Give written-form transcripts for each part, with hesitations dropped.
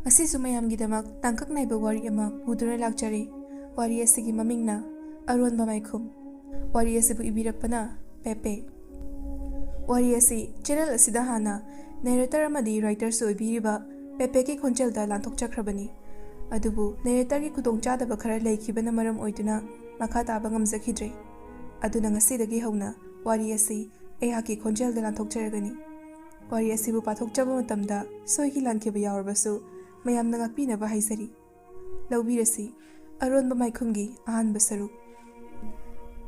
Asisu mayamgidamak tangkak naiba wari ama puduna lakchari. Wari asigi mamingna ARONBA MAIKHUM. Wari asibu ibirakpana Pepe. Wari asi channel asida hana narrator amadi writer su ibiriba Pepe ki khonjelda lanthok chakrabani. Adubu narrator ki khudongchadaba khara leikibana maram oiduna makha taba ngamjakhidre. Aduna ngasidagi hauna wari asi ayaki khonjelda lanthok charagani. Wari asibu pathokchaba matamda soiki lankiba yawrbasu mayamna ngakpinaba haisari. Laubirasi ARONBA MAIKHUMGI ahanba saruk.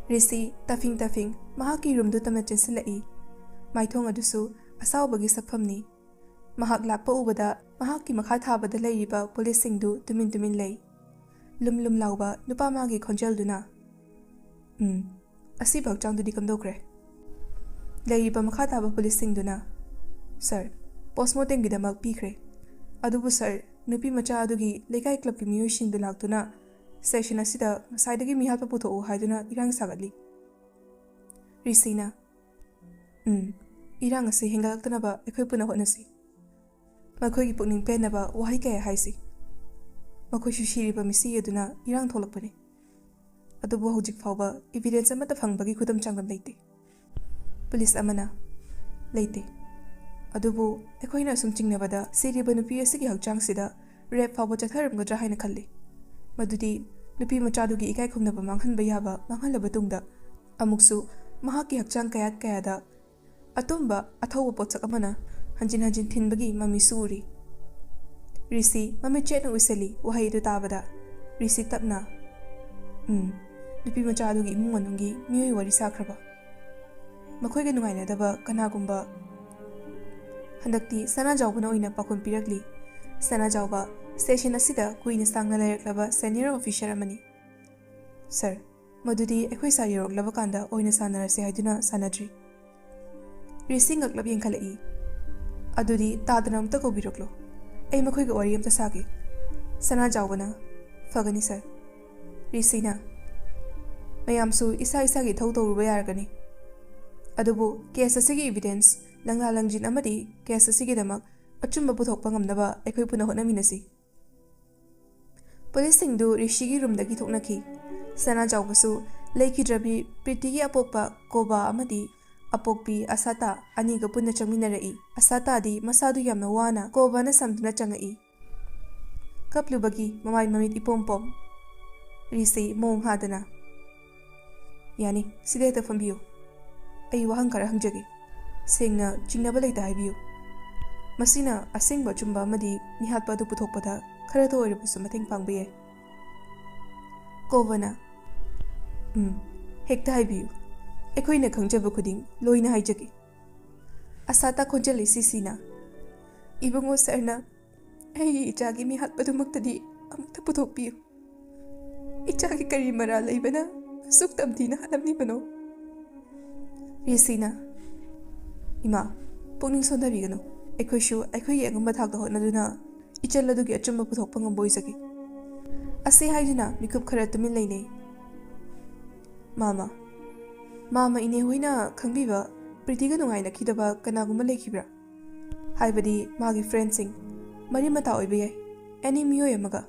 Risi tafing mahaki rumdu tamna chensilai. Maithong adusu asawbagi sakphamni. Mahak lakpa ubada mahaki makha thabada leiriba police singdu tumin lei. Lum lauba nupa magi khonjelduna. Asi bakchangdudi kamdokre. Leiriba makha thaba police singduna. Sir, postmortem gidamak pikre. Adubu sir, nupi macha adugi lekai club ki miyoshindu laktuna session asida saidagi mihal paputo haiduna irang sagatli. Risina. Irang asi hingalaktanaba ekhoi puna hotnasi. Makhoi ki pukning penaba wahi kaya haisi. Makhoi shushiriba misi aduna irang tholakpani. Adubu hojik fawba evidence amata fangbagi khudam changam leite. Police amana leite. Adubu ekhoina sum chingnabada siriba nupi asigi hakchang sida rape fawba chatharamgadra haina khalli. Madudi nupi machadugi ikai khumnaba manghanba yaba manghanlaba tungda amuksu mahaki hakchang kayada atumba athawa potsak amana hanjin thinbagi mami suri. Risi mami chetna useli wahai du tabada Risi tapna nupi machadugi imung manungi miyoi wari sakraba makhoi ga nungainadaba kanagumba handakti sana jawbana oina pakun pirakli. Sana jawba station asida kuina sangna lairaklaba senior officer amani. Sir, madudi ekhoi sa yoroklaba kanda oina sanarase haiduna sanadri. Risi ngaklab yengkhalai. Adudi tadana amta kobiroklo. Ei makhoi ga wari amta sage. Sana jawbana fagani sir. Risina mayamsu isa gi thau tawruba yargani. Adubu case asigi evidence langla langjin amadi case asigi damak achumba puthokpa ngamnaba ekhoi puna hotnaminasi. Police singdu Rishigi room dagi thoknaki. Sana jawbasu leikidrabi Pretigi apokpa koba amadi apokpi asata aniga punna changminarai. Asata di masadu yamna wana koba na samduna changai. Kaplubagi mamai mamit ipompom. Risi mong hadana. Yani sideta fambiyo. Ay wahankara hangjagi. Singna chingnaba leita haibiyo. Masina asingba chumba amadi nihatpa adu puthokpada khara to oiribusu mateng pangba yai. Kovana hekta haibiyu ekhoina khangjaba khuding loina haijagi. Asata khonjali sisina ibungo sarna ai ichagi mihatpadu muktadi amukta puthokpiyu. Ichagi kari mara leibana suktamdina halamni bano. Risina ima pungning sondabigano. Ekhoishu ekhoi yengamba thakda hotnaduna ichaladugi achumba puthokpa ngamboisagi. Asi haiduna mikup khara tumin leinei. Mama ine hoina khangbiba Pritiga nungaina khidaba kanaguma lekhibra. Haibadi magi friend sing mari mata oiba yai. Any miyoi amaga.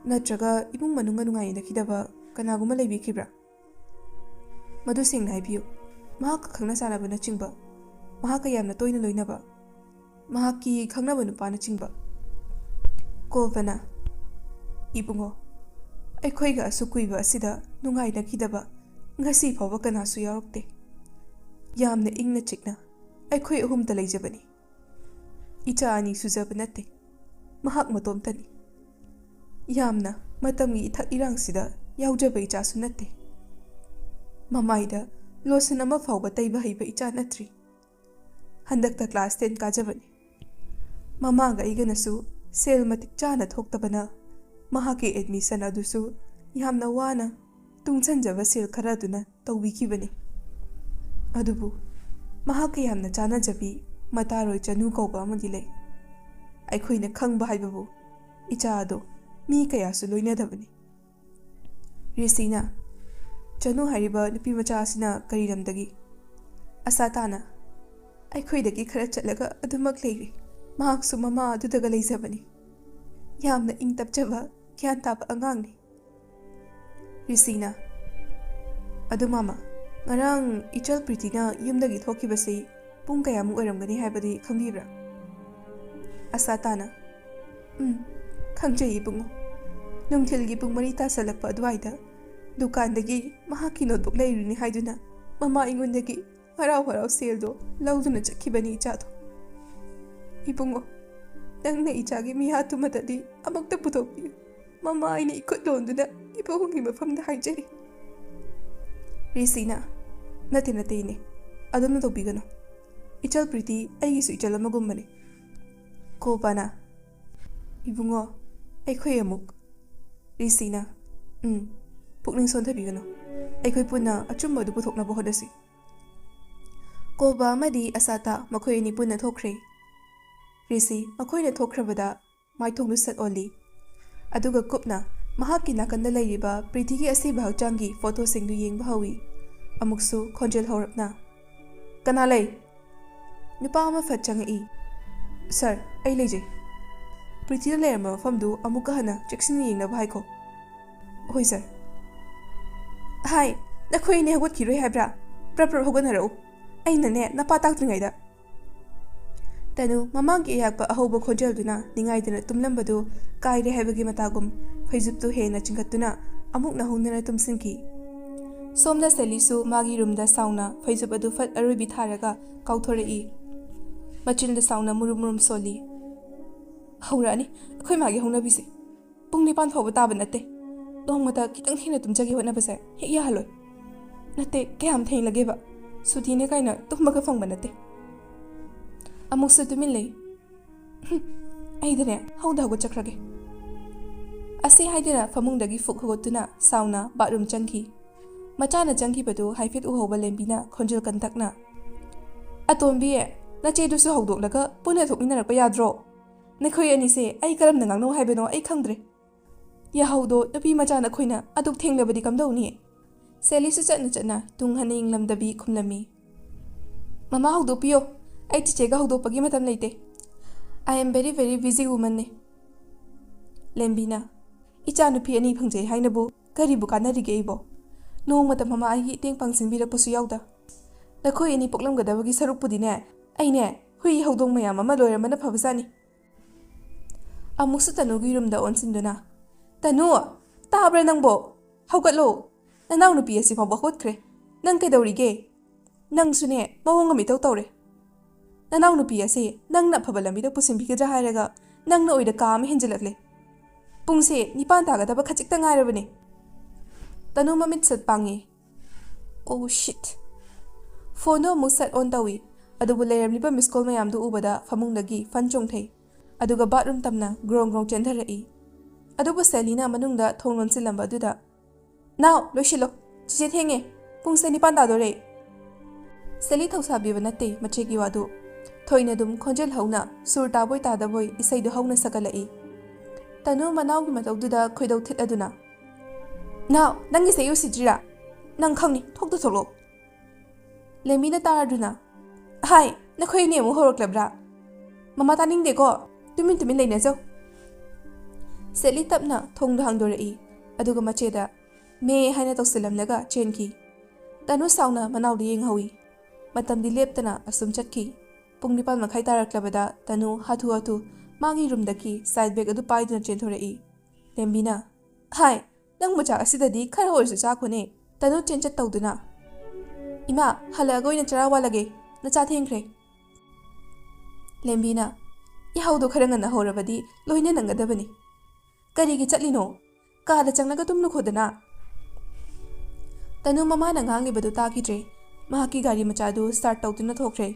Natraga imung manunga nungaina khidaba kanaguma leibikhibra. Madu singna haibiyu. Mahaka khangna sanaba na chingba. Mahaka yamna toina loinaba. Mahaki khangnaba nupana chingba. Kovana ibungo aikhoiga asukuiba asida nungaina khidaba ngasi phawba kanasu yarokte. Yamna ingna chikna aikhoi ahumta leijabani. Icha ani sujaba natte. Mahak matomtani. Yamna matamgi ithak irangsida yaujaba ichasu natte. Mamaida losan ama phawba taiba haiba icha natri. Handakta class 10 kajabani. Mamaga iganasu sel matik chana thoktabana mahaki admission adusu yamna wana tungchanjaba sel kharaduna tawbikibani. Adubu mahaki yamna chana jabi mataroi chanu kauba amadi lei. Aikhoina khangba haibabu icha ado mi kayasu loinadabani. Risina chanu hariba nupi macha asina kariramdagi. Asatana aikhoidagi khara chatlaga adumak leiri. Mahaksu mama adudaga leizabani. ꯌꯥꯝꯅ ꯏꯪ ꯇꯞꯆꯕ ꯒ꯭ꯌꯥꯟ ꯇꯥꯕ ꯑꯉꯥꯡꯅꯤ꯫ ꯔꯤꯁꯤꯅ: ꯑꯗꯨ ꯃꯥꯃꯥ, ꯉꯔꯥꯡ ꯏꯆꯜ ꯄ꯭ꯔꯤꯇꯤꯅ ꯌꯨꯝꯗꯒꯤ ꯊꯣꯛꯈꯤꯕꯁꯤ ꯄꯨꯡ ꯀꯌꯥꯃꯨꯛ ꯑꯣꯏꯔꯝꯒꯅꯤ ꯍꯥꯏꯕꯗꯤ ꯈꯪꯕꯤꯕ꯭ꯔꯥ? ꯑꯁꯥꯇꯥꯅ: ꯈꯪꯖꯩ ꯏꯕꯨꯡꯉꯣ꯫ ꯅꯨꯡꯊꯤꯜꯒꯤ ꯄꯨꯡ 4 ꯇꯥꯁꯜꯂꯛꯄ ꯑꯗꯨꯋꯥꯏꯗ ꯗꯨꯀꯥꯟꯗꯒꯤ ꯃꯍꯥꯛꯀꯤ ꯅꯣꯠꯕꯨꯛ ꯂꯩꯔꯨꯅꯤ ꯍꯥꯏꯗꯨꯅ ꯃꯃꯥ ꯑꯩꯉꯣꯟꯗꯒꯤ ꯍꯔꯥꯎ ꯍꯔꯥꯎ ꯁꯦꯜꯗꯣ ꯂꯧꯗꯨꯅ ꯆꯠꯈꯤꯕꯅꯤ ꯏꯆꯥꯗꯣ꯫ ꯏꯕꯨꯡꯉꯣ, ꯅꯪꯅ ꯏꯆꯥꯒꯤ ꯃꯤꯍꯥꯠꯇꯨꯃꯗꯗꯤ ꯑꯃꯨꯛꯇ ꯄꯨꯊꯣꯛꯄꯤꯌꯨ꯫ ꯃꯃꯥ ꯑꯩꯅ ꯏꯈꯨꯠ ꯂꯣꯟꯗꯨꯅ ꯏꯕꯨꯡꯒꯤ ꯃꯐꯝꯗ ꯍꯥꯏꯖꯔꯤ꯫ ꯔꯤꯁꯤꯅ: ꯅꯠꯇꯦ ꯏꯅꯦ, ꯑꯗꯨꯝꯅ ꯇꯧꯕꯤꯒꯅꯨ꯫ ꯏꯆꯜ ꯄ꯭ꯔꯤꯇꯤ ꯑꯩꯒꯤꯁꯨ ꯏꯆꯜ ꯑꯃꯒꯨꯝꯕꯅꯤ꯫ ꯀꯣꯄꯥꯅ: ꯏꯕꯨꯡꯉꯣ, ꯑꯩꯈꯣꯏ ꯑꯃꯨꯛ꯫ ꯔꯤꯁꯤꯅ: ꯄꯨꯛꯅꯤꯡ ꯁꯣꯟꯊꯕꯤꯒꯅꯨ꯫ ꯑꯩꯈꯣই ꯄꯨꯟꯅ ꯑꯆꯨꯝꯕ ꯑꯗꯨ ꯄꯨꯊꯣꯛꯅꯕ ꯍꯣꯠꯅꯁꯤ꯫ ꯀꯣꯕꯥ ꯑꯃꯗꯤ ꯑꯁꯥꯇꯥ ꯃꯈꯣꯏ ꯑꯅꯤ ꯄꯨꯟꯅ ꯊꯣꯛꯈ꯭ꯔꯦ꯫ ꯔꯤꯁꯤ ꯃꯈꯣꯏꯅ ꯊꯣꯛꯈ꯭ꯔꯕꯗ ꯃꯥꯏꯊꯣꯡꯗꯨ ꯁꯠ ꯑꯣꯜꯂꯤ, ꯑꯗꯨꯒ ꯀꯨꯞꯅ ꯃꯍꯥꯛꯀꯤ ꯅꯥꯀꯟꯗ ꯂꯩꯔꯤꯕ ꯄ꯭ꯔꯤꯇꯤꯒꯤ ꯑꯁꯤꯕ ꯍꯛꯆꯥꯡꯒꯤ ꯐꯣꯇꯣꯁꯤꯡꯗꯨ ꯌꯦꯡꯕ ꯍꯧꯏ꯫ ꯑꯃꯨꯛꯁꯨ ꯈꯣꯟꯖꯦꯜ ꯍꯧꯔꯞꯅ: ꯀꯅꯥ ꯂꯩ? ꯅꯨꯄꯥ ꯑꯃ ꯐꯠ ꯆꯪꯉꯛꯏ꯫ ꯁꯔ, ꯑꯩ ꯂꯩꯖꯩ꯫ ꯄ꯭ꯔꯤꯇꯤꯅ ꯂꯩꯔꯝꯕ ꯃꯐꯝꯗꯨ ꯑꯃꯨꯛꯀ ꯍꯟꯅ ꯆꯦꯛꯁꯤꯟꯅ ꯌꯦꯡꯅꯕ ꯍꯥꯏꯈꯣ꯫ ꯍꯣꯏ ꯁꯔ꯫ ꯍꯥꯏ, ꯅꯈꯣꯏ ꯑꯅꯤ ꯍꯧꯒꯠꯈꯤꯔꯣꯏ ꯍꯥꯏꯕ꯭ꯔꯥ? ꯄ꯭ꯔꯞ ꯍꯧꯒꯠꯅꯔꯛꯎ꯫ ꯑꯩꯅꯅꯦ ꯅꯄꯥ ꯇꯥꯛꯇ꯭ꯔꯤꯉꯩꯗ꯫ ꯇꯅꯨ ꯃꯃꯥꯡꯒꯤ ꯑꯌꯥꯛꯄ ꯑꯍꯧꯕ ꯈꯣꯟꯖꯦꯜꯗꯨꯅ ꯅꯤꯡꯉꯥꯏꯗꯅ ꯇꯨꯝꯂꯝꯕꯗꯨ ꯀꯥꯏꯔꯦ ꯍꯥꯏꯕꯒꯤ ꯃꯇꯥꯒꯨꯝ ꯐꯩꯖꯨꯞꯇꯨ ꯍꯦꯟꯅ ꯆꯤꯡꯈꯠꯇꯨꯅ ꯑꯃꯨꯛ ꯅꯧꯍꯧꯅꯅ ꯇꯨꯝꯁꯤꯟꯈꯤ꯫ ꯁꯣꯝꯗ ꯁꯦꯂꯤꯁꯨ ꯃꯥꯒꯤ ꯔꯨꯝꯗ ꯁꯥꯎꯅ ꯐꯩꯖꯨꯞ ꯑꯗꯨ ꯐꯠ ꯑꯔꯣꯏꯕꯤ ꯊꯥꯔꯒ ꯀꯥꯎꯊꯣꯔꯛꯏ꯫ ꯃꯆꯤꯟꯗ ꯁꯥꯎꯅ ꯃꯨꯔꯨꯝ ꯃꯨꯔꯨꯝ ꯁꯣꯜꯂꯤ꯫ ꯍꯧꯔꯛꯑꯅꯤ ꯑꯩꯈꯣꯏ ꯃꯥꯒꯤ ꯍꯧꯅꯕꯤꯁꯦ꯫ ꯄꯨꯡ 9 ꯐꯥꯎꯕ ꯇꯥꯕ ꯅꯠꯇꯦ꯫ ꯅꯣꯡꯃꯇ ꯈꯤꯇꯪ ꯊꯦꯡꯅ ꯇꯨꯝꯖꯒꯦ ꯍꯣꯠꯅꯕꯁꯦ ꯍꯦꯛ ꯌꯥꯍꯜꯂꯣꯏ꯫ ꯅꯠꯇꯦ, ꯀꯌꯥꯝ ꯊꯦꯡꯂꯒꯦꯕ? ꯁꯨꯇꯤꯅꯦ ꯀꯥꯏꯅ ꯇꯨꯝꯕꯒ ꯐꯪꯕ ꯅꯠꯇꯦ꯫ ꯑꯃꯨꯛꯁꯨ ꯇꯨꯃꯤꯟ ꯂꯩ꯫ ꯑꯩꯗꯅꯦ ꯍꯧꯗ ꯍꯧꯒꯠꯆꯈ꯭ꯔꯒꯦ꯫ ꯑꯁꯤ ꯍꯥꯏꯗꯨꯅ ꯐꯃꯨꯡꯗꯒꯤ ꯐꯨꯛ ꯍꯧꯒꯠꯇꯨꯅ ꯁꯥꯎꯅ ꯕꯥꯠꯔꯨꯝ ꯆꯪꯈꯤ꯫ ꯃꯆꯥꯅ ꯆꯪꯈꯤꯕꯗꯨ ꯍꯥꯏꯐꯦꯠ ꯎꯍꯧꯕ ꯂꯦꯝꯕꯤꯅ ꯈꯣꯟꯖꯦꯜ ꯀꯟꯇꯛꯅ: ꯑꯇꯣꯝꯕꯤ, ꯅꯆꯦꯗꯨꯁꯨ ꯍꯧꯗꯣꯛꯂꯒ ꯄꯨꯟꯅ ꯊꯣꯛꯃꯤꯟꯅꯔꯛꯄ ꯌꯥꯗ꯭ꯔꯣ? ꯅꯈꯣꯏ ꯑꯅꯤꯁꯦ ꯑꯩ ꯀꯔꯝꯅ ꯉꯥꯡꯅꯧ ꯍꯥꯏꯕꯅꯣ ꯑꯩ ꯈꯪꯗ꯭ꯔꯦ꯫ ꯌꯥꯍꯧꯗꯣ ꯅꯨꯄꯤ ꯃꯆꯥ ꯅꯈꯣꯏꯅ ꯑꯗꯨꯛ ꯊꯦꯡꯂꯕꯗꯤ ꯀꯝꯗꯧꯅꯤ? ꯁꯦꯂꯤꯁꯨ ꯆꯠꯅ ꯇꯨꯡ ꯍꯟꯅ ꯌꯦꯡꯂꯝꯗꯕꯤ ꯈꯨꯝꯂꯝꯃꯤ꯫ ꯃꯃꯥ ꯍꯧꯗꯣꯛꯄꯤꯌꯣ, ꯑꯩ ꯆꯤꯆꯦꯒ ꯍꯧꯗꯣꯛꯄꯒꯤ ꯃꯇꯝ ꯂꯩꯇꯦ꯫ ꯑꯥꯏ ꯑꯦꯝ ꯚꯦꯔꯤ ꯕꯤꯖꯤ ꯋꯨꯃꯟꯅꯤ꯫ ꯂꯦꯝꯕꯤꯅ: ꯏꯆꯥ ꯅꯨꯄꯤ 2 ꯐꯪꯖꯩ ꯍꯥꯏꯅꯕꯨ ꯀꯔꯤꯕꯨ ꯀꯥꯟꯅꯔꯤꯒꯦ ꯑꯩꯕꯣ? ꯅꯣꯡꯃꯇ ꯃꯃꯥ ꯑꯩꯒꯤ ꯏꯇꯦꯡ ꯄꯥꯡꯁꯤꯟꯕꯤꯔꯛꯄꯁꯨ ꯌꯥꯎꯗ꯫ ꯅꯈꯣꯏ ꯑꯅꯤ ꯄꯣꯛꯂꯝꯒꯗꯕꯒꯤ ꯁꯔꯨꯛꯄꯨꯗꯤꯅꯦ ꯑꯩꯅꯦ ꯍꯨꯏ ꯍꯧꯗꯣꯡ ꯃꯌꯥꯝ ꯑꯃ ꯂꯣꯏꯔꯝꯕꯅ ꯐꯕꯖꯥꯠꯅꯤ꯫ ꯑꯃꯨꯛꯁꯨ ꯇꯅꯨꯒꯤ ꯔꯨꯝꯗ ꯑꯣꯟꯁꯤꯟꯗꯨꯅ: ꯇꯅꯨ, ꯇꯥꯕ꯭ꯔꯥ ꯅꯪꯕꯣ? ꯍꯧꯒꯠꯂꯣ, ꯅꯅꯥꯎ ꯅꯨꯄꯤ ꯑꯁꯤ ꯐꯥꯎꯕ ꯍꯧꯒꯠꯈ꯭ꯔꯦ꯫ ꯅꯪ ꯀꯩꯗꯧꯔꯤꯒꯦ? ꯅꯪꯁꯨꯅꯦ ꯃꯑꯣꯡ ꯑꯃ ꯏꯇꯧ ꯇꯧꯔꯦ꯫ ꯅꯅꯥꯎ ꯅꯨꯄꯤ ꯑꯁꯤ ꯅꯪꯅ ꯑꯐꯕ ꯂꯝꯕꯤꯗ ꯄꯨꯁꯤꯟꯕꯤꯒꯗ꯭ꯔꯥ ꯍꯥꯏꯔꯒ ꯅꯪꯅ ꯑꯣꯏꯗ ꯀꯥ ꯑꯃ ꯍꯦꯟꯖꯤꯜꯂꯛꯂꯦ꯫ ꯄꯨꯡꯁꯦ 9 ꯇꯥꯒꯗꯕ ꯈꯖꯤꯛꯇ ꯉꯥꯏꯔꯕꯅꯦ꯫ ꯇꯅꯨ ꯃꯃꯤꯠ ꯁꯠ ꯄꯥꯡꯉꯤ꯫ ꯑꯣ ꯁꯤꯠ! ꯐꯣꯟꯗꯣ ꯑꯃꯨꯛ ꯁꯠ ꯑꯣꯟ ꯇꯧꯏ, ꯑꯗꯨꯕꯨ ꯂꯩꯔꯝꯂꯤꯕ ꯃꯤꯁꯀꯣꯜ ꯃꯌꯥꯝꯗꯨ ꯎꯕꯗ ꯐꯃꯨꯡꯗꯒꯤ ꯐꯟ ꯆꯣꯡꯊꯩ, ꯑꯗꯨꯒ ꯕꯥꯠꯔꯨꯝ ꯇꯝꯅ ꯒ꯭ꯔꯣꯡ ꯒ꯭ꯔꯣꯡ ꯆꯦꯟꯊꯔꯛꯏ꯫ ꯑꯗꯨꯕꯨ ꯁꯦꯂꯤꯅ ꯃꯅꯨꯡꯗ ꯊꯣꯡ ꯂꯣꯟꯁꯤꯜꯂꯝꯕ ꯑꯗꯨꯗ: ꯅꯥꯎ ꯂꯣꯏꯁꯤꯜꯂꯣ, ꯆꯤꯆꯦ ꯊꯦꯡꯉꯦ, ꯄꯨꯡꯁꯦ 9 ꯇꯥꯗꯣꯔꯦ꯫ ꯁꯦꯂꯤ ꯊꯧꯁꯥꯕꯤꯕ ꯅꯠꯇꯦ ꯃꯆꯦꯒꯤ ꯋꯥꯗꯨ꯫ ꯊꯣꯏꯅ ꯑꯗꯨꯝ ꯈꯣꯟꯖꯦꯜ ꯍꯧꯅ ꯁꯨꯔ ꯇꯥꯕꯣꯏ ꯇꯥꯗꯕꯣꯏ ꯏꯁꯩꯗꯨ ꯍꯧꯅ ꯁꯛꯀꯠꯂꯛꯏ꯫ ꯇꯅꯨ ꯃꯅꯥꯎꯒꯤ ꯃꯇꯧꯗꯨꯗ ꯈꯣꯏꯗꯧ ꯊꯤꯠꯂꯗꯨꯅ: ꯅꯥꯎ, ꯅꯪꯒꯤ ꯏꯁꯩ ꯎꯁꯤꯠꯇ꯭ꯔꯤꯔꯥ? ꯅꯪ ꯈꯪꯅꯤ, ꯊꯣꯛꯇ ꯊꯣꯛꯂꯛꯑꯣ꯫ ꯂꯦꯝꯕꯤꯅ ꯇꯥꯔꯗꯨꯅ: ꯍꯥꯏ, ꯅꯈꯣꯏ ꯑꯅꯤ ꯑꯃꯨꯛ ꯍꯧꯔꯛꯂꯕ꯭ꯔꯥ? ꯃꯃꯥ ꯇꯥꯅꯤꯡꯗꯦꯀꯣ, ꯇꯨꯃꯤꯟ ꯇꯨꯃꯤꯟ ꯂꯩꯅꯖꯧ꯫ ꯁꯦꯂꯤ ꯇꯞꯅ ꯊꯣꯡꯗꯨ ꯍꯥꯡꯗꯣꯔꯛꯏ, ꯑꯗꯨꯒ ꯃꯆꯦꯗ ꯃꯦ ꯍꯥꯏꯅ ꯇꯧꯁꯤꯜꯂꯝꯂꯒ ꯆꯦꯟꯈꯤ꯫ ꯇꯅꯨ ꯁꯥꯎꯅ ꯃꯅꯥꯎꯗ ꯌꯦꯡꯍꯧꯏ꯫ ꯃꯇꯝꯗꯤ ꯂꯦꯞꯇꯅ ꯑꯁꯨꯝ ꯆꯠꯈꯤ꯫ ꯄꯨꯡ 9:30 ꯇꯥꯔꯛꯂꯕꯗ ꯇꯅꯨ ꯍꯥꯊꯨ ꯃꯥꯒꯤ ꯔꯨꯝꯗꯒꯤ ꯁꯥꯏꯠ ꯕꯦꯒ ꯑꯗꯨ ꯄꯥꯏꯗꯨꯅ ꯆꯦꯟꯊꯣꯔꯛꯏ꯫ ꯂꯦꯝꯕꯤꯅ: ꯍꯥꯏ, ꯅꯪ ꯃꯆꯥꯛ ꯑꯁꯤꯗꯗꯤ ꯈꯔ ꯑꯣꯏꯔꯁꯨ ꯆꯥꯈꯣꯅꯦ꯫ ꯇꯅꯨ ꯆꯦꯟꯆꯠ ꯇꯧꯗꯨꯅ: ꯏꯃꯥ, ꯍꯜꯂꯛꯑꯒ ꯑꯣꯏꯅ ꯆꯔꯥ ꯋꯥꯜꯂꯒꯦ, ꯅꯆꯥ ꯊꯦꯡꯈ꯭ꯔꯦ꯫ ꯂꯦꯝꯕꯤꯅ: ꯌꯥꯍꯧꯗꯣ ꯈꯔ ꯉꯟꯅ ꯍꯧꯔꯕꯗꯤ ꯂꯣꯏꯅ ꯅꯪꯒꯗꯕꯅꯤ꯫ ꯀꯔꯤꯒꯤ ꯆꯠꯂꯤꯅꯣ? ꯀꯥꯗ ꯆꯪꯂꯒ ꯇꯨꯝꯂꯨꯈꯣꯗꯅ꯫ ꯇꯅꯨ ꯃꯃꯥꯅ ꯉꯥꯡꯂꯤꯕꯗꯨ ꯇꯥꯈꯤꯗ꯭ꯔꯦ꯫ ꯃꯍꯥꯛꯀꯤ ꯒꯥꯔꯤ ꯃꯆꯥꯗꯨ ꯁ꯭ꯇꯥꯔꯠ ꯇꯧꯗꯨꯅ ꯊꯣꯛꯈ꯭ꯔꯦ꯫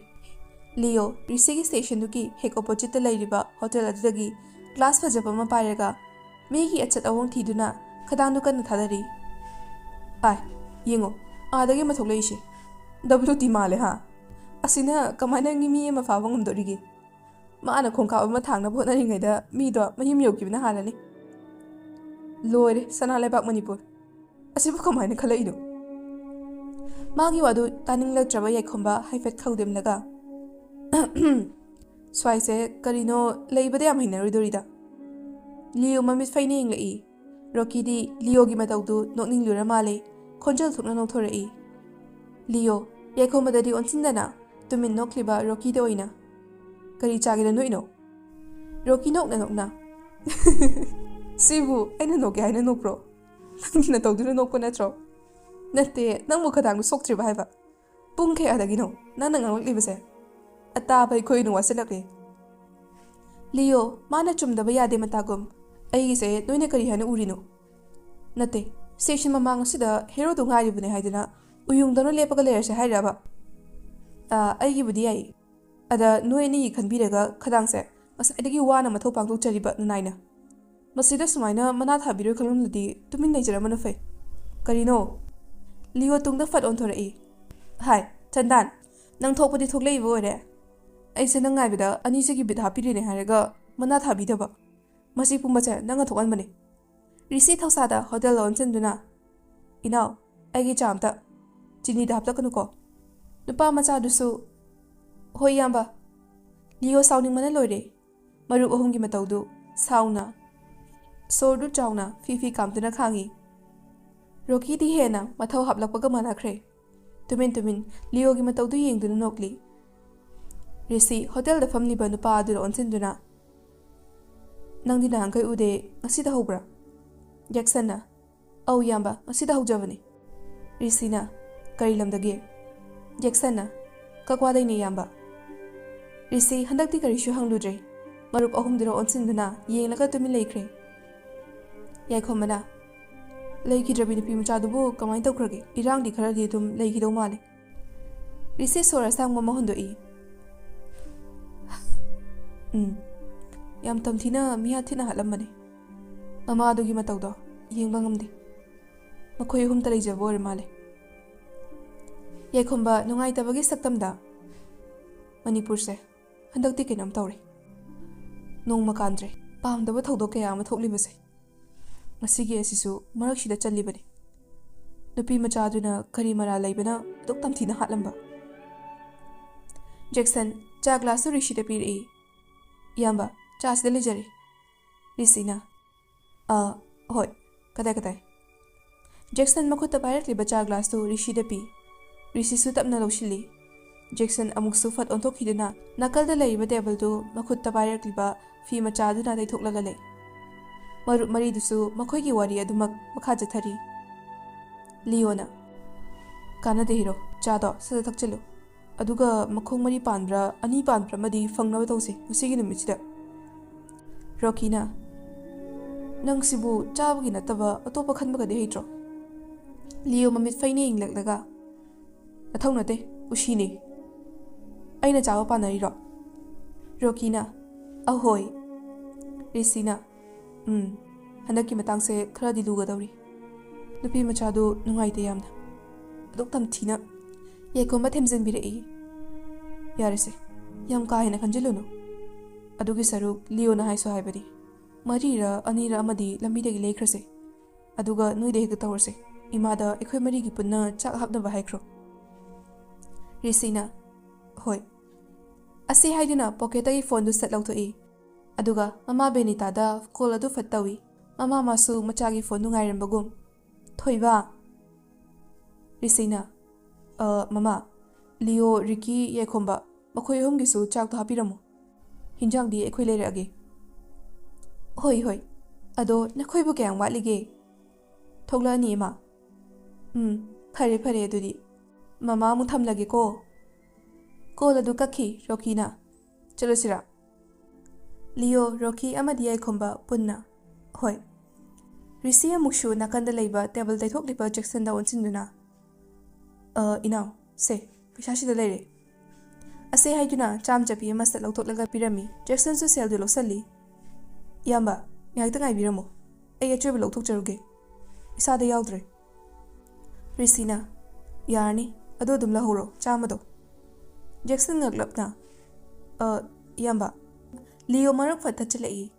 ꯂꯤꯑꯣ ꯔꯤꯁꯤꯒꯤ ꯁ꯭ꯇꯦꯁꯟꯗꯨꯒꯤ ꯍꯦꯛ ꯑꯣꯄꯣꯖꯤꯠꯇ ꯂꯩꯔꯤꯕ ꯍꯣꯇꯦꯜ ꯑꯗꯨꯗꯒꯤ ꯒ꯭ꯂꯥꯁ ꯐꯖꯕ ꯑꯃ ꯄꯥꯏꯔꯒ ꯃꯤꯒꯤ ꯑꯆꯠ ꯑꯋꯣꯡ ꯊꯤꯗꯨꯅ ꯈꯗꯥꯡꯗꯨ ꯀꯟꯅ ꯊꯥꯗꯔꯤ꯫ ꯌꯦꯡꯉꯣ, ꯑꯥꯗꯒꯤ ꯑꯃ ꯊꯣꯛꯂꯛꯏꯁꯦ꯫ WT ꯃꯥꯜꯂꯦ ꯍꯥ? ꯑꯁꯤꯅ ꯀꯃꯥꯏꯅ ꯃꯤ ꯑꯃ ꯐꯥꯕ ꯉꯝꯗꯣꯔꯤꯒꯦ? ꯃꯥꯅ ꯈꯣꯡꯀꯥꯞ ꯑꯃ ꯊꯥꯡꯅꯕ ꯍꯣꯠꯅꯔꯤꯉꯩꯗ ꯃꯤꯗꯣ ꯃꯌꯨꯝ ꯌꯧꯈꯤꯕꯅ ꯍꯥꯜꯂꯅꯤ꯫ ꯂꯣꯏꯔꯦ ꯁꯅꯥ ꯂꯩꯕꯥꯛ ꯃꯅꯤꯄꯨꯔ! ꯑꯁꯤꯕꯨ ꯀꯃꯥꯏꯅ ꯈꯜꯂꯛꯏꯅꯣ? ꯃꯥꯒꯤ ꯋꯥꯗꯨ ꯇꯥꯅꯤꯡꯂꯛꯇ꯭ꯔꯕ ꯌꯥꯏꯈꯣꯝꯕ ꯍꯥꯏꯐꯦꯠ ꯈꯧꯗꯦꯝꯂꯒ: ꯁ꯭ꯋꯥꯏꯁꯦ ꯀꯔꯤꯅꯣ ꯂꯩꯕꯗ ꯌꯥꯝ ꯍꯩꯅꯔꯣꯏꯗꯣꯔꯤꯗ꯫ Leo mamit faina yengla'i. Rocky di Leo gi mataudu nokning lura male. Khonjal thukna nokthorei. Leo, yaikhomadadi onsindana tumin nokliba Rocky da oina. Kari chagina noino. Rocky nokna nokna. Sibu, aina noke haina nokro. Nangina tawduna nokko natro. Natte, nang mo khadangu soktriba haiba. Pung kaya adagino, nana ngangoklibase. Ataba ikhoy nu wasilake. Leo, mana chumdaba yade matagum. Aigise noina kari hana urino. Natte, station mamang sida hero do ngari bune haidina uyung dano lepaga lerase hairaba. Aigi budi ai. Ada noini khanbiraga khadangse masaidagi wana mathau pangdok chariba naina. Masida sumaina mana thabiro khalumladi tumin leijaramana fai. Karino? Leo tungda fat on thorai. Hai, Chandan, nang thokpadi thoklei bo ore. Aise nang ngaibida anisigi bid hapirine haraga mana thabidaba. Masi pumbache nanga thokan bane. Risi thausada hotel on senduna. Inau, aigi chamta. Chini da hapta kanuko. Nupa macha dusu. Hoi yamba. Leo sauning mana loire. Maru ohungi mataudu. Sauna. Sordu chauna fifi kamtuna khangi. Rocky di hena mathau haplakpaga manakre. Tumin Leo gi mataudu yengduna nokli. Risi hotel da famli ba nupa adu onsinduna. Nangdi na hangkai ude ngasida hobra. Jackson na. Au yamba ngasida hojavani. Risi na. Kari lamdagi. Jackson na. Kakwadai ni yamba. Risi handakti kari shu hangludre. Marup ahumdiro onsinduna yenglaga tumin leikre. Yaikhomana. Leikidrabi nupi machadubu kamai tawkrage. Irang di khara di tum leikidaw male. Risi sora sang mama hundoi. Yam tamthina miya thina halamane. Mama adugi matawdo yengba ngamdi. Makhoy hum talai jabo or male. Yaikhomba nungai tabagi saktamda. Manipur se handakti kinam tawre. Nong makandre pamdaba thawdo kaya ama thoklibase. Masigi asisu maraksida chalibane. Nupi machaduna kari mara laibana dok tamthina hatlamba. Jackson cha glass rishida piri. Yamba cha sida lejare. Risina. Hoi. Kadai. Jackson makhota pairakliba cha glass tu rishida pi. Risi su tapna loshili. Jackson amuk su fat onthokiduna nakalda leiba table tu makhota pairakliba fi machaduna dai thoklaga lei. Marup mari dusu makhoi gi wari adumak makha jathari. Leona. Kana de hero chado sada thakchelu. Aduga makhong mari panbra ani panbra madi fangnaba tawse musigi numitida. Rockina. Nang sibu chabagi nataba atopa khanbaga de heitro. Leo mamit faine inglaklaga. Athaunate ushini. Aina chawa panariro. Rockina. Ahoy. Risina. Handaki matangse khara di luga dawri. Nupi machadu nungaite yamna. Adok tamthina. Yaikhomba themjen birei. Yarese. Yam ka hena khanjilunu. Adugi saruk Leo na haiso haibadi. Marira anira amadi lambidagi leikrase. Aduga noide hega tawrse. Imada ekhoi marigi punna chak hapnaba haikro. Risina. Hoi. Asi haiduna pocketagi phone du set lauthoi. Aduga mama Benita da call adu fattawi. Mama masu machagi phone nu ngairambagum. Thoiba. Risina. Mama. Leo Ricky Yaikhomba. Makhoi homgisu chak to hapiramu. Hinjang di ekhoi leirage. Hoi. Ado nakhoi bu kyang watlige. Thogla ni ma. Phare adudi. Mama mu thamlage ko. Call adu kakhi Rockina. Chalo sira. Leo Rocky amadi Yaikhomba punna. Hoi. Risi amukshu nakanda leiba table daithok liba Jackson da onsinduna. Inau. Se. Pishashi da leire. Ase haiduna cham chapi amasta lauthok laga pirami. Jackson su sel du losali. Yamba. Ngayta ngai biramo. Ai achebe lauthok charuge. Isa da yaudre. Risina. Yarni. Ado dum lahoro. Chamado. Jackson ngaglapna. Yamba. Leo marak fata chalai.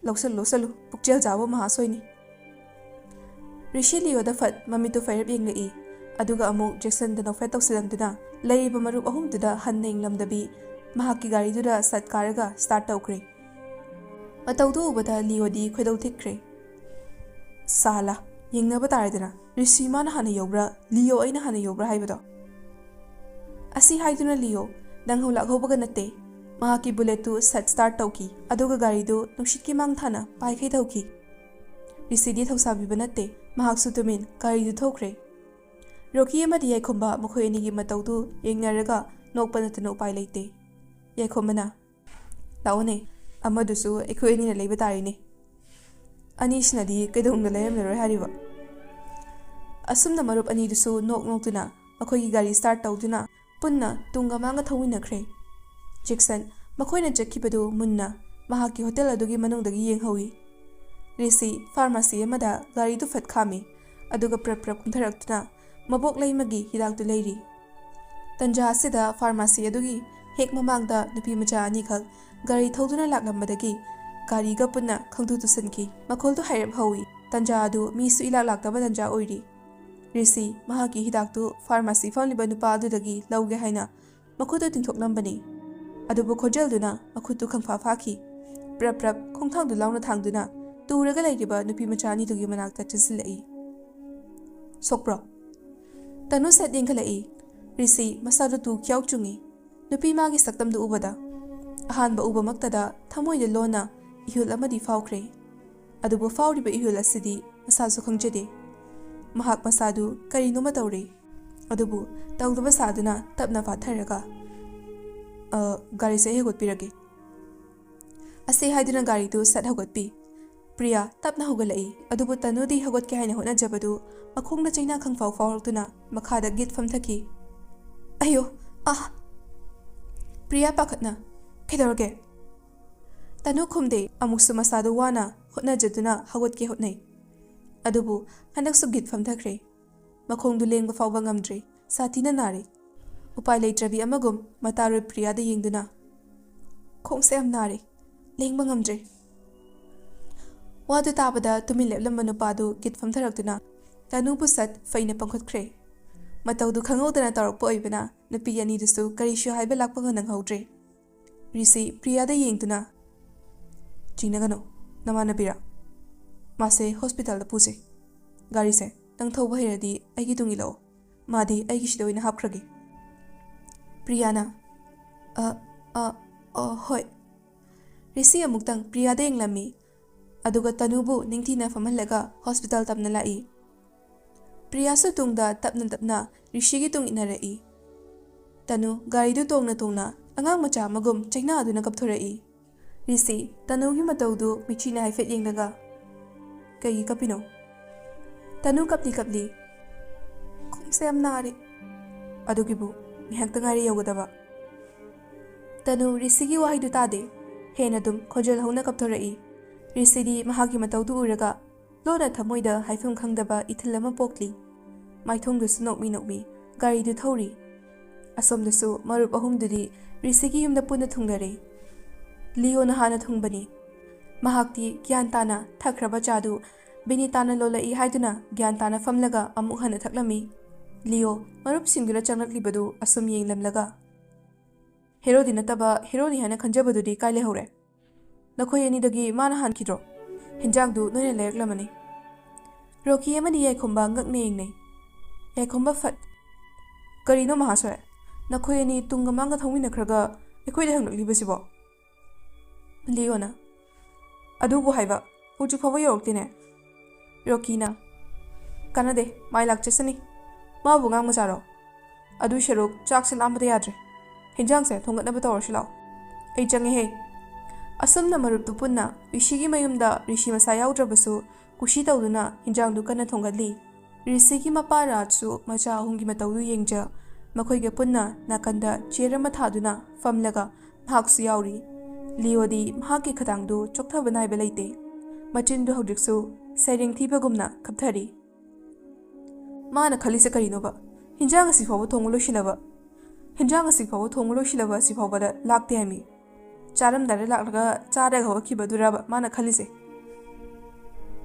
Losalu. Pukjel jawo mahasoini. Rishi Leo da fat mamitu fairap yenglai. Aduga amuk Jackson da nofet tawsilamduna. Laiba marup ahumduda hanna inglamdabi. Mahaki gari duda sat karaga start tawkre. ꯃꯇꯧꯗꯨ ꯎꯕꯗ ꯂꯤꯑꯣꯗꯤ ꯈꯣꯏꯗꯧ ꯊꯤꯠꯈ꯭ꯔꯦ꯫ ꯁꯥꯂꯥ ꯌꯦꯡꯅꯕ ꯇꯥꯔꯦꯗꯅ ꯔꯤꯁꯤ ꯃꯥꯅ ꯍꯥꯟꯅ ꯌꯧꯕ꯭ꯔꯥ Leo ꯑꯩꯅ ꯍꯥꯟꯅ ꯌꯧꯕ꯭ꯔꯥ ꯍꯥꯏꯕꯗꯣ꯫ ꯑꯁꯤ ꯍꯥꯏꯗꯨꯅ ꯂꯤꯑꯣ ꯅꯪꯍꯧ ꯂꯥꯛꯍꯧꯕꯒ ꯅꯠꯇꯦ ꯃꯍꯥꯛꯀꯤ ꯕꯨꯂꯦꯠꯇꯨ ꯁꯠ ꯁ꯭ꯇꯥꯔꯠ ꯇꯧꯈꯤ ꯑꯗꯨꯒ ꯒꯥꯔꯤꯗꯨ ꯅꯨꯡꯁꯤꯠꯀꯤ ꯃꯥꯡ ꯊꯥꯅ ꯄꯥꯏꯈꯩ ꯊꯧꯈꯤ꯫ ꯔꯤꯁꯤꯗꯤ ꯊꯧꯁꯥꯕꯤꯕ ꯅꯠꯇꯦ ꯃꯍꯥꯛꯁꯨ ꯇꯨꯃꯤꯟ ꯒꯥꯔꯤꯗꯨ ꯊꯧꯈ꯭ꯔꯦ꯫ ꯔꯣꯀꯤ ꯑꯃꯗꯤ ꯌꯥꯏꯈꯣꯝꯕ ꯃꯈꯣꯏ ꯑꯅꯤꯒꯤ ꯃꯇꯧꯗꯨ ꯌꯦꯡꯅꯔꯒ ꯅꯣꯛꯄ ꯅꯠꯇꯅ ꯎꯄꯥꯏ ꯂꯩꯇꯦ꯫ ꯌꯥꯏꯈꯣꯝꯕꯅ ꯂꯥꯛꯑꯣꯅꯦ ꯑꯃꯗꯨꯁꯨ ꯑꯩꯈꯣꯏ ꯑꯅꯤꯅ ꯂꯩꯕ ꯇꯥꯔꯤꯅꯦ꯫ ꯑꯅꯤꯁꯤꯅꯗꯤ ꯀꯩꯗꯧꯅ ꯂꯩꯔꯝꯂꯔꯣꯏ ꯍꯥꯏꯔꯤꯕ꯫ ꯑꯁꯨꯝꯅ ꯃꯔꯨꯞ ꯑꯅꯤꯗꯨꯁꯨ ꯅꯣꯛꯇꯨꯅ ꯃꯈꯣꯏꯒꯤ ꯒꯥꯔꯤ ꯁ꯭ꯇꯥꯔꯠ ꯇꯧꯗꯨꯅ ꯄꯨꯟꯅ ꯇꯨꯡꯒ ꯃꯥꯡꯒ ꯊꯧꯃꯤꯟꯅꯈ꯭ꯔꯦ꯫ ꯖꯦꯛꯁꯟ ꯃꯈꯣꯏꯅ ꯆꯠꯈꯤꯕꯗꯨ ꯃꯨꯟꯅ ꯃꯍꯥꯛꯀꯤ ꯍꯣꯇꯦꯜ ꯑꯗꯨꯒꯤ ꯃꯅꯨꯡꯗꯒꯤ ꯌꯦꯡꯍꯧꯏ꯫ ꯔꯤꯁꯤ ꯐꯥꯔꯃꯥꯁꯤ ꯑꯃꯗ ꯒꯥꯔꯤꯗꯨ ꯐꯠ ꯈꯥꯝꯃꯤ ꯑꯗꯨꯒ ꯄ꯭ꯔꯞ ꯀꯨꯝꯊꯔꯛꯇꯨꯅ ꯃꯕꯣꯛ ꯂꯩꯃꯒꯤ ꯍꯤꯗꯥꯛꯇꯨ ꯂꯩꯔꯤ꯫ ꯇꯟꯖꯥ ꯑꯁꯤꯗ ꯐꯥꯔꯃꯥꯁꯤ ꯑꯗꯨꯒꯤ ꯍꯦꯛ ꯃꯃꯥꯡꯗ ꯅꯨꯄꯤ ꯃꯆꯥ ꯑꯅꯤꯈꯛ ꯒꯥꯔꯤ ꯊꯧꯗꯨꯅ ꯂꯥꯛꯂꯝꯕꯗꯒꯤ ꯒꯥꯔꯤꯒ ꯄꯨꯟꯅ ꯈꯪꯇꯨ ꯇꯨꯁꯟꯈꯤ꯫ ꯃꯈꯣꯜꯗꯨ ꯍꯥꯏꯔꯞ ꯍꯧꯏ꯫ ꯇꯟꯖꯥ ꯑꯗꯨ ꯃꯤꯁꯨ ꯏꯂꯥꯛ ꯂꯥꯛꯇꯕ ꯇꯟꯖꯥ ꯑꯣꯏꯔꯤ꯫ ꯔꯤꯁꯤ ꯃꯍꯥꯛꯀꯤ ꯍꯤꯗꯥꯛꯇꯨ ꯐꯥꯔꯃꯥꯁꯤ ꯐꯝꯂꯤꯕ ꯅꯨꯄꯥ ꯑꯗꯨꯗꯒꯤ ꯂꯧꯒꯦ ꯍꯥꯏꯅ ꯃꯈꯨꯠꯇꯨ ꯇꯤꯡꯊꯣꯛꯂꯝꯕꯅꯤ꯫ ꯑꯗꯨꯕꯨ ꯈꯣꯟꯖꯦꯜꯗꯨꯅ ꯃꯈꯨꯠꯇꯨ ꯈꯪꯐꯥ ꯐꯥꯈꯤ꯫ ꯄ꯭ꯔꯞ ꯄ꯭ꯔꯞ ꯈꯣꯡꯊꯥꯡꯗꯨ ꯂꯥꯎꯅ ꯊꯥꯡꯗꯨꯅ ꯇꯨꯔꯒ ꯂꯩꯔꯤꯕ ꯅꯨꯄꯤ ꯃꯆꯥ ꯑꯅꯤꯗꯨꯒꯤ ꯃꯅꯥꯛꯇ ꯆꯪꯁꯤꯜꯂꯛꯏ꯫ ꯁꯣꯛꯄ꯭ꯔꯣ? ꯇꯅꯨ ꯁꯦꯠ ꯌꯦꯡꯈꯠꯂꯛꯏ꯫ ꯔꯤꯁꯤ ꯃꯁꯥꯗꯨ ꯇꯨ ꯈ꯭ꯌꯥꯎ ꯆꯨꯡꯉꯤ꯫ ꯅꯨꯄꯤ ꯃꯥꯒꯤ ꯁꯛꯇꯝꯗꯨ ꯎꯕꯗ ꯑꯍꯥꯟꯕ ꯎꯕꯃꯛꯇꯗ ꯊꯃꯣꯏꯗ ꯂꯣꯟꯅ ꯏꯍꯨꯜ ꯑꯃꯗꯤ ꯐꯥꯎꯈ꯭ꯔꯦ꯫ ꯑꯗꯨꯕꯨ ꯐꯥꯎꯔꯤꯕ ꯏꯍꯨꯜ ꯑꯁꯤꯗꯤ ꯃꯁꯥꯁꯨ ꯈꯪꯖꯗꯦ꯫ ꯃꯍꯥꯛ ꯃꯁꯥꯗꯨ ꯀꯔꯤꯅꯣꯃ ꯇꯧꯔꯦ꯫ ꯑꯗꯨꯕꯨ ꯇꯧꯗꯕ ꯁꯥꯗꯨꯅ ꯇꯞꯅ ꯐꯥꯊꯔꯒ ꯒꯥꯔꯤꯁꯦ ꯑꯩ ꯍꯧꯒꯠꯄꯤꯔꯒꯦ ꯑꯁꯤ ꯍꯥꯏꯗꯨꯅ ꯒꯥꯔꯤꯗꯨ ꯁꯠ ꯍꯧꯒꯠꯄꯤ꯫ ꯄ꯭ꯔꯤꯌꯥ ꯇꯞꯅ ꯍꯧꯒꯠꯂꯛꯏ ꯑꯗꯨꯕꯨ ꯇꯅꯨꯗꯤ ꯍꯧꯒꯠꯀꯦ ꯍꯥꯏꯅ ꯍꯣꯠꯅꯖꯕꯗꯨ ꯃꯈꯣꯡꯗ ꯆꯩꯅꯥ ꯈꯪꯐꯥꯎ ꯐꯥꯎꯔꯛꯇꯨꯅ ꯃꯈꯥꯗ ꯒꯤꯠ ꯐꯝꯊꯈꯤ꯫ ꯑꯌꯣ ꯄ꯭ꯔꯤꯌꯥ ꯄꯥꯈꯠꯅ ꯀꯩꯗꯧꯔꯒꯦ? ꯇꯅꯨ ꯈꯨꯝꯗꯦ ꯑꯃꯨꯛꯁꯨ ꯃꯁꯥꯗꯨ ꯋꯥꯅ ꯍꯣꯠꯅꯖꯗꯨꯅ ꯍꯧꯒꯠꯀꯦ ꯍꯣꯠꯅꯩ꯫ ꯑꯗꯨꯕꯨ ꯍꯟꯗꯛꯁꯨ ꯒꯤꯠ ꯐꯝꯊꯈ꯭ꯔꯦ꯫ ꯃꯈꯣꯡꯗꯨ ꯂꯦꯡꯕ ꯐꯥꯎꯕ ꯉꯝꯗ꯭ꯔꯦ ꯁꯥꯊꯤꯅ ꯅꯥꯔꯦ꯫ ꯎꯄꯥꯏ ꯂꯩꯇ꯭ꯔꯕꯤ ꯑꯃꯒꯨꯝ ꯃꯇꯥꯔꯣꯏ ꯄ꯭ꯔꯤꯌꯥꯗ ꯌꯦꯡꯗꯨꯅ ꯈꯣꯡꯁꯦ ꯌꯥꯝ ꯅꯥꯔꯦ ꯂꯦꯡꯕ ꯉꯝꯗ꯭ꯔꯦ꯫ ꯋꯥꯗꯨ ꯇꯥꯕꯗ ꯇꯨꯃꯤꯟ ꯂꯦꯞꯂꯝꯕ ꯅꯨꯄꯥꯗꯨ ꯒꯤꯠ ꯐꯝꯊꯔꯛꯇꯨꯅ ꯇꯅꯨꯕꯨ ꯁꯠ ꯐꯩꯅ ꯄꯪꯈꯠꯈ꯭ꯔꯦ꯫ ꯃꯇꯧꯗꯨ ꯈꯪꯍꯧꯗꯅ ꯇꯧꯔꯛꯄ ꯑꯣꯏꯕꯅ ꯅꯨꯄꯤ ꯑꯅꯤꯗꯨꯁꯨ ꯀꯔꯤꯁꯨ ꯍꯥꯏꯕ ꯂꯥꯛꯄꯒ ꯅꯪꯍꯧꯗ꯭ꯔꯦ꯫ ꯔꯤꯁꯤ ꯄ꯭ꯔꯤꯌꯥꯗ ꯌꯦꯡꯗꯨꯅ ꯆꯤꯡꯅꯒꯅꯨ ꯅꯃꯥꯟꯅꯕꯤꯔꯥ ꯃꯥꯁꯦ ꯍꯣꯁꯄꯤꯇꯥꯜꯗ ꯄꯨꯁꯦ ꯒꯥꯔꯤꯁꯦ ꯅꯪ ꯊꯧꯕ ꯍꯩꯔꯗꯤ ꯑꯩꯒꯤ ꯇꯨꯡ ꯏꯜꯂꯛꯑꯣ ꯃꯥꯗꯤ ꯑꯩꯒꯤꯁꯤꯗ ꯑꯣꯏꯅ ꯍꯥꯞꯈ꯭ꯔꯒꯦ꯫ ꯄ꯭ꯔꯤꯌꯥꯅ ꯍꯣꯏ꯫ ꯔꯤꯁꯤ ꯑꯃꯨꯛꯇꯪ ꯄ꯭ꯔꯤꯌꯥꯗ ꯌꯦꯡꯂꯝꯃꯤ ꯑꯗꯨꯒ ꯇꯅꯨꯕꯨ ꯅꯤꯡꯊꯤꯅ ꯐꯝꯍꯜꯂꯒ ꯍꯣꯁꯄꯤꯇꯥꯜ ꯇꯝꯅ ꯂꯥꯛꯏ꯫ ꯄ꯭ꯔꯤꯌꯥꯁꯨ ꯇꯨꯡꯗ ꯇꯞꯅ ꯇꯞꯅ ꯔꯤꯁꯤꯒꯤ ꯇꯨꯡ ꯏꯟꯅꯔꯛꯏ꯫ ꯇꯅꯨ ꯒꯥꯔꯤꯗꯨ ꯇꯣꯡꯅ ꯇꯣꯡꯅ ꯑꯉꯥꯡ ꯃꯆꯥ ꯑꯃꯒꯨꯝ ꯆꯩꯅꯥ ꯑꯗꯨꯅ ꯀꯞꯊꯣꯔꯛꯏ꯫ ꯔꯤꯁꯤ ꯇꯅꯨꯒꯤ ꯃꯇꯧꯗꯨ ꯃꯤꯠꯆꯤꯅ ꯍꯥꯏꯐꯦꯠ ꯌꯦꯡꯂꯒ ꯀꯩꯒꯤ ꯀꯞꯄꯤꯅꯣ? ꯇꯅꯨ ꯀꯞꯂꯤ ꯀꯞꯂꯤ ꯈꯣꯡꯁꯦ ꯌꯥꯝ ꯅꯥꯔꯦ꯫ ꯑꯗꯨꯒꯤꯕꯨ ꯉꯥꯏꯍꯥꯛꯇ ꯉꯥꯏꯔꯦ ꯌꯧꯒꯗꯕ꯫ ꯇꯅꯨ ꯔꯤꯁꯤꯒꯤ ꯋꯥꯍꯩꯗꯨ ꯇꯥꯗꯦ ꯍꯦꯟꯅ ꯑꯗꯨꯝ ꯈꯣꯟꯖꯦꯜ ꯍꯧꯅ ꯀꯞꯊꯣꯔꯛꯏ꯫ ꯔꯤꯁꯤꯗꯤ ꯃꯍꯥꯛꯀꯤ ꯃꯇꯧꯗꯨ ꯎꯔꯒ ꯂꯣꯟꯅ ꯊꯃꯣꯏꯗ ꯍꯥꯏꯐꯝ ꯈꯪꯗꯕ ꯏꯊꯤꯜ ꯑꯃ ꯄꯣꯛꯂꯤ꯫ ꯃꯥꯏꯊꯣꯡꯗꯨꯁꯨ ꯅꯣꯛꯃꯤ ꯅꯣꯛꯃꯤ ꯒꯥꯔꯤꯗꯨ ꯊꯧꯔꯤ꯫ ꯑꯁꯣꯝꯗꯁꯨ ꯃꯔꯨꯞ ꯑꯍꯨꯝꯗꯨꯗꯤ ꯔꯤꯁꯤꯒꯤ ꯌꯨꯝꯗ ꯄꯨꯟꯅ ꯊꯨꯡꯂꯔꯦ꯫ ꯂꯤꯑꯣꯅ ꯍꯥꯟꯅ ꯊꯨꯡꯕꯅꯤ꯫ ꯃꯍꯥꯛꯇꯤ ꯒ꯭ꯌꯥꯟ ꯇꯥꯅ ꯊꯛꯈ꯭ꯔꯕ ꯆꯥꯗꯨ ꯕꯤꯅꯤꯇꯥꯅ ꯂꯣꯜꯂꯛꯏ ꯍꯥꯏꯗꯨꯅ ꯒ꯭ꯌꯥꯟ ꯇꯥꯅ ꯐꯝꯂꯒ ꯑꯃꯨꯛ ꯍꯟꯅ ꯊꯛꯂꯝꯃꯤ꯫ ꯂꯤꯑꯣ ꯃꯔꯨꯞꯁꯤꯡꯗꯨꯅ ꯆꯪꯂꯛꯂꯤꯕꯗꯨ ꯑꯁꯨꯝ ꯌꯦꯡꯂꯝꯂꯒ ꯍꯦꯔꯣꯗꯤ ꯅꯠꯇꯕ ꯍꯦꯔꯣꯅꯤ ꯍꯥꯏꯅ ꯈꯟꯖꯕꯗꯨꯗꯤ ꯀꯥꯏ ꯂꯩꯍꯧꯔꯦ? ꯅꯈꯣꯏ ꯑꯅꯤꯗꯒꯤ ꯃꯥꯅ ꯍꯥꯟꯈꯤꯗ꯭ꯔꯣ? ꯍꯤꯟꯖꯥꯡꯗꯨ ꯅꯣꯏꯅ ꯂꯩꯔꯛꯂꯝꯃꯅꯤ꯫ ꯔꯣꯀꯤ ꯑꯃꯗꯤ ꯌꯥꯏꯈꯣꯝꯕ ꯉꯛꯅ ꯌꯦꯡꯅꯩ꯫ ꯌꯥꯏꯈꯣꯝꯕ ꯐꯠ ꯀꯔꯤꯅꯣ ꯃꯍꯥꯁꯣꯏ ꯅꯈꯣꯏ ꯑꯅꯤ ꯇꯨꯡꯒ ꯃꯥꯡꯒ ꯊꯧꯃꯤꯟꯅꯈ꯭ꯔꯒ ꯑꯩꯈꯣꯏꯗ ꯍꯪꯂꯛꯂꯤꯕꯁꯤꯕꯣ? ꯂꯤꯑꯣꯅ ꯑꯗꯨꯕꯨ ꯍꯥꯏꯕ ꯍꯧꯖꯤꯛ ꯐꯥꯎꯕ ꯌꯧꯔꯛꯇꯦꯅꯦ꯫ ꯔꯣꯀꯤꯅ ꯀꯥꯟꯅꯗꯦ ꯃꯥꯏ ꯂꯥꯛꯆꯁꯅꯤ ꯃꯥꯕꯨ ꯉꯥꯡ ꯃꯆꯥꯔꯣ? ꯑꯗꯨꯏ ꯁꯔꯨꯛ ꯆꯥꯛꯁꯦ ꯂꯥꯝꯕꯗ ꯌꯥꯗ꯭ꯔꯦ ꯍꯤꯟꯖꯥꯡꯁꯦ ꯊꯣꯡꯒꯠꯅꯕ ꯇꯧꯔꯁꯤ ꯂꯥꯛꯑꯣ꯫ ꯑꯩ ꯆꯪꯉꯦꯍꯦ꯫ ꯑꯁꯨꯝꯅ ꯃꯔꯨꯞꯇꯨ ꯄꯨꯟꯅ ꯔꯤꯁꯤꯒꯤ ꯃꯌꯨꯝꯗ ꯔꯤꯁꯤ ꯃꯁꯥ ꯌꯥꯎꯗ꯭ꯔꯕꯁꯨ ꯀꯨꯁꯤ ꯇꯧꯗꯨꯅ ꯍꯤꯟꯖꯥꯡꯗꯨ ꯀꯟꯅ ꯊꯣꯡꯒꯠꯂꯤ꯫ ꯔꯤꯁꯤꯒꯤ ꯃꯄꯥ ꯔꯥꯖꯁꯨ ꯃꯆꯥ ꯑꯍꯨꯝꯒꯤ ꯃꯇꯧꯗꯨ ꯌꯦꯡꯖ ꯃꯈꯣꯏꯒ ꯄꯨꯟꯅ ꯅꯥꯀꯟꯗ ꯆꯤꯌꯔ ꯑꯃ ꯊꯥꯗꯨꯅ ꯐꯝꯂꯒ ꯃꯍꯥꯛꯁꯨ ꯌꯥꯎꯔꯤ꯫ ꯂꯤꯑꯣꯗꯤ ꯃꯍꯥꯛꯀꯤ ꯈꯗꯥꯡꯗꯨ ꯆꯣꯛꯊꯕ ꯅꯥꯏꯕ ꯂꯩꯇꯦ꯫ ꯃꯆꯤꯟꯗꯨ ꯍꯧꯖꯤꯛꯁꯨ ꯁꯩꯔꯦꯡ ꯊꯤꯕꯒꯨꯝꯅ ꯈꯞꯊꯔꯤ꯫ ꯃꯥꯅ ꯈꯜꯂꯤꯁꯦ ꯀꯔꯤꯅꯣꯕ? ꯍꯤꯟꯖꯥꯡ ꯑꯁꯤ ꯐꯥꯎꯕ ꯊꯣꯡꯕ ꯂꯣꯏꯁꯤꯜꯂꯕ ꯑꯁꯤ ꯐꯥꯎꯕꯗ ꯂꯥꯛꯇꯦ ꯍꯥꯏꯃꯤ꯫ ꯆꯥꯔꯝꯗꯥꯏꯗ ꯂꯥꯛꯂꯒ ꯆꯥꯔꯒ ꯍꯧꯒꯠꯈꯤꯕꯗꯨꯔꯕ ꯃꯥꯅ ꯈꯜꯂꯤꯁꯦ?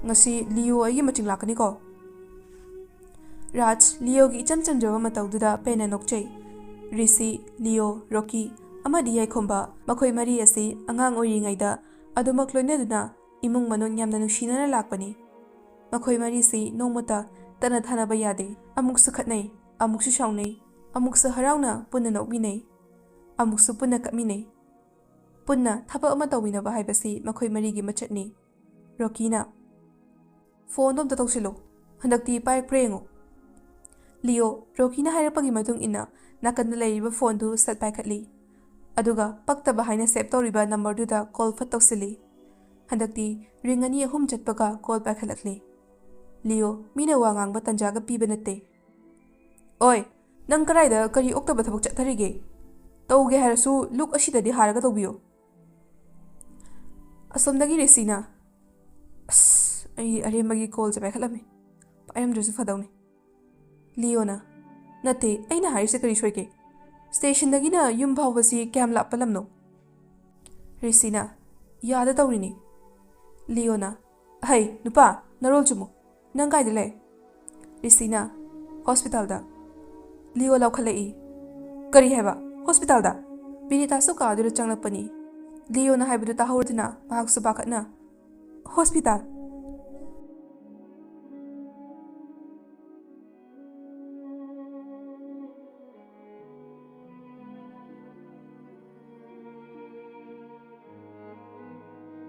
ꯉꯁꯤ ꯂꯤꯑꯣ ꯑꯩꯒꯤ ꯃꯆꯤꯡ ꯂꯥꯛꯀꯅꯤꯀꯣ? ꯔꯥꯖ ꯂꯤꯑꯣꯒꯤ ꯏꯆꯝ ꯆꯝꯖꯕ ꯃꯇꯧꯗꯨꯗ ꯄꯦꯟꯅ ꯅꯣꯛꯆꯩ꯫ ꯔꯤꯁꯤ, ꯂꯤꯑꯣ, ꯔꯣꯀꯤ ꯑꯃꯗꯤ ꯌꯥꯏꯈꯣꯝꯕ ꯃꯈꯣꯏ ꯃꯔꯤ ꯑꯁꯤ ꯑꯉꯥꯡ ꯑꯣꯏꯔꯤꯉꯩꯗ ꯑꯗꯨꯃꯛ ꯂꯣꯏꯅꯗꯨꯅ ꯏꯃꯨꯡ ꯃꯅꯨꯡ ꯌꯥꯝꯅ ꯅꯨꯡꯁꯤꯅꯅ ꯂꯥꯛꯄꯅꯤ꯫ ꯃꯈꯣꯏ ꯃꯔꯤꯁꯤ ꯅꯣꯡꯃꯇ ꯇꯠꯅ ꯊꯥꯅꯕ ꯌꯥꯗꯦ꯫ ꯑꯃꯨꯛꯁꯨ ꯈꯠꯅꯩ, ꯑꯃꯨꯛꯁꯨ ꯁꯥꯎꯅꯩ, ꯑꯃꯨꯛꯁꯨ ꯍꯔꯥꯎꯅ ꯄꯨꯟꯅ ꯅꯣꯛꯃꯤꯟꯅꯩ, ꯑꯃꯨꯛꯁꯨ ꯄꯨꯟꯅ ꯀꯞꯃꯤꯟꯅꯩ꯫ ꯄꯨꯟꯅ ꯊꯕꯛ ꯑꯃ ꯇꯧꯃꯤꯟꯅꯕ ꯍꯥꯏꯕꯁꯤ ꯃꯈꯣꯏ ꯃꯔꯤꯒꯤ ꯃꯆꯠꯅꯤ꯫ ꯔꯣꯀꯤꯅ, ꯐꯣꯟꯗꯣ ꯑꯝꯇ ꯇꯧꯁꯤꯜꯂꯨ, ꯍꯟꯗꯛꯇꯤ ꯄꯥꯏꯔꯛꯄ꯭ꯔꯥ ꯌꯦꯡꯉꯨ꯫ ꯂꯤꯑꯣ ꯔꯣꯀꯤꯅ ꯍꯥꯏꯔꯛꯄꯒꯤ ꯃꯇꯨꯡ ꯏꯟꯅ ꯅꯥꯀꯟꯗ ꯂꯩꯔꯤꯕ ꯐꯣꯟꯗꯨ ꯁꯠ ꯄꯥꯏꯈꯠꯂꯤ꯫ ꯑꯗꯨꯒ ꯄꯛꯇꯕ ꯍꯥꯏꯅ ꯁꯦꯞ ꯇꯧꯔꯤꯕ ꯅꯝꯕꯔꯗꯨꯗ ꯀꯣꯜ ꯐꯠ ꯇꯧꯁꯤꯜꯂꯤ꯫ ꯍꯟꯗꯛꯇꯤ ꯔꯤꯡ 2-3 ꯆꯠꯄꯒ ꯀꯣꯜ ꯄꯥꯏꯈꯠꯂꯛꯂꯤ꯫ ꯂꯤꯑꯣ ꯃꯤꯅ ꯋꯥ ꯉꯥꯡꯕ ꯇꯟꯖꯥꯒ ꯄꯤꯕ ꯅꯠꯇꯦ꯫ ꯑꯣꯏ, ꯅꯪ ꯀꯔꯥꯏꯗ ꯀꯔꯤ ꯑꯣꯛꯇꯕ ꯊꯕꯛ ꯆꯠꯊꯔꯤꯒꯦ? ꯇꯧꯒꯦ ꯍꯥꯏꯔꯁꯨ ꯂꯨꯛ ꯑꯁꯤꯗꯗꯤ ꯍꯥꯏꯔꯒ ꯇꯧꯕꯤꯌꯨ꯫ ꯑꯁꯣꯝꯗꯒꯤ ꯔꯤꯁꯤꯅ, ꯑꯁ ꯑꯩ ꯑꯔꯦꯝꯕꯒꯤ ꯀꯣꯜꯁꯦ ꯄꯥꯏꯈꯠꯂꯝꯃꯤ, ꯄꯥꯏꯔꯝꯗ꯭ꯔꯁꯨ ꯐꯗꯧꯅꯤ꯫ ꯂꯤꯑꯣꯅ, ꯅꯠꯇꯦ ꯑꯩꯅ ꯍꯥꯏꯔꯤꯁꯦ ꯀꯔꯤ ꯁꯣꯏꯒꯦ? ꯁ꯭ꯇꯦꯁꯟꯗꯒꯤꯅ ꯌꯨꯝ ꯐꯥꯎꯕꯁꯤ ꯀꯌꯥꯝ ꯂꯥꯞꯄ ꯂꯝꯅꯣ? ꯔꯤꯁꯤꯅ, ꯌꯥꯗ ꯇꯧꯔꯤꯅꯤ꯫ ꯂꯤꯑꯣꯅ, ꯍꯩ ꯅꯨꯄꯥ ꯅꯔꯣꯜ ꯆꯨꯝꯃꯨ, ꯅꯪ ꯀꯥꯏꯗ ꯂꯩ? ꯔꯤꯁꯤꯅ, ꯍꯣꯁꯄꯤꯇꯥꯜꯗ꯫ ꯂꯤꯑꯣ ꯂꯥꯎꯈꯠꯂꯛꯏ, ꯀꯔꯤ ꯍꯥꯏꯕ ꯍꯣꯁꯄꯤꯇꯥꯜꯗ? ꯕꯤꯅꯤꯇꯥꯁꯨ ꯀꯥꯗꯨꯗ ꯆꯪꯂꯛꯄꯅꯤ꯫ ꯂꯤꯑꯣꯅ ꯍꯥꯏꯕꯗꯨ ꯇꯥꯍꯧꯗꯨꯅ ꯃꯍꯥꯛꯁꯨ ꯄꯥꯈꯠꯅ, ꯍꯣꯁꯄꯤꯇꯥꯜ